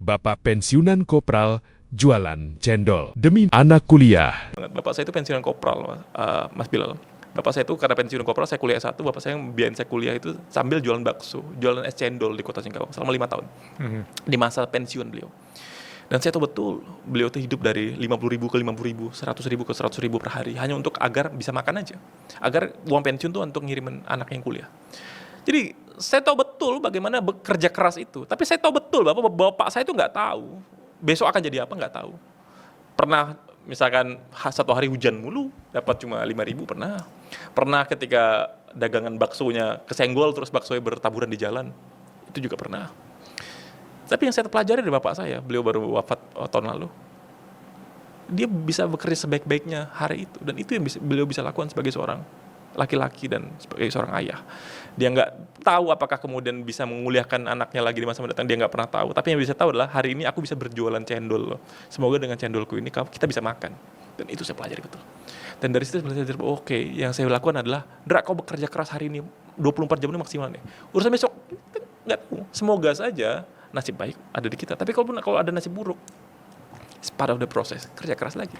Bapak pensiunan kopral jualan cendol demi anak kuliah. Bapak saya itu pensiunan kopral, Mas Bilal. Bapak saya itu karena pensiunan kopral, saya kuliah S1, bapak saya yang biayain saya kuliah itu sambil jualan bakso, jualan es cendol di kota Singkawang selama 5 tahun. Di masa pensiun beliau. Dan saya tahu betul, beliau itu hidup dari 50.000 ke 50.000, 100.000 ke 100.000 per hari, hanya untuk agar bisa makan aja. Agar uang pensiun tuh untuk ngirimin anak yang kuliah. Jadi saya tahu betul bagaimana bekerja keras itu. Tapi saya tahu betul bapak saya itu nggak tahu besok akan jadi apa, nggak tahu. Pernah misalkan satu hari hujan mulu dapat cuma 5.000 pernah. Pernah ketika dagangan baksonya kesenggol terus baksonya bertaburan di jalan, itu juga pernah. Tapi yang saya pelajari dari bapak saya, beliau baru wafat tahun lalu. Dia bisa bekerja sebaik-baiknya hari itu, dan itu yang beliau bisa lakukan sebagai seorang laki-laki dan sebagai seorang ayah. Dia nggak tahu apakah kemudian bisa menguliahkan anaknya lagi di masa mendatang, dia nggak pernah tahu. Tapi yang bisa tahu adalah hari ini aku bisa berjualan cendol loh. Semoga dengan cendolku ini kita bisa makan. Dan itu saya pelajari betul. Dan dari situ saya belajar, oke, yang saya lakukan adalah, Dra, kau bekerja keras hari ini 24 jam ini maksimal nih. Urusan besok nggak tahu. Semoga saja nasib baik ada di kita. Tapi kalau ada nasib buruk, it's part of the process, kerja keras lagi.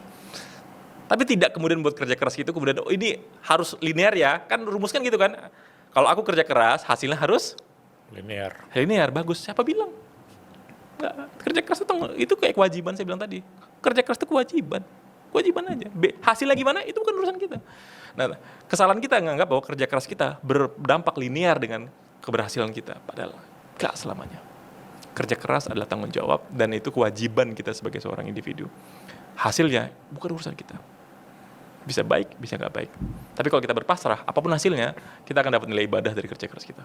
Tapi tidak kemudian buat kerja keras gitu, kemudian ini harus linear ya, kan rumuskan gitu kan. Kalau aku kerja keras, hasilnya harus linear, bagus. Siapa bilang? Nggak, kerja keras itu kayak kewajiban, saya bilang tadi. Kerja keras itu kewajiban aja. Hasilnya gimana, itu bukan urusan kita. Nah, kesalahan kita menganggap bahwa kerja keras kita berdampak linear dengan keberhasilan kita. Padahal nggak selamanya. Kerja keras adalah tanggung jawab, dan itu kewajiban kita sebagai seorang individu. Hasilnya bukan urusan kita. Bisa baik, bisa nggak baik. Tapi kalau kita berpasrah, apapun hasilnya, kita akan dapat nilai ibadah dari kerja keras kita.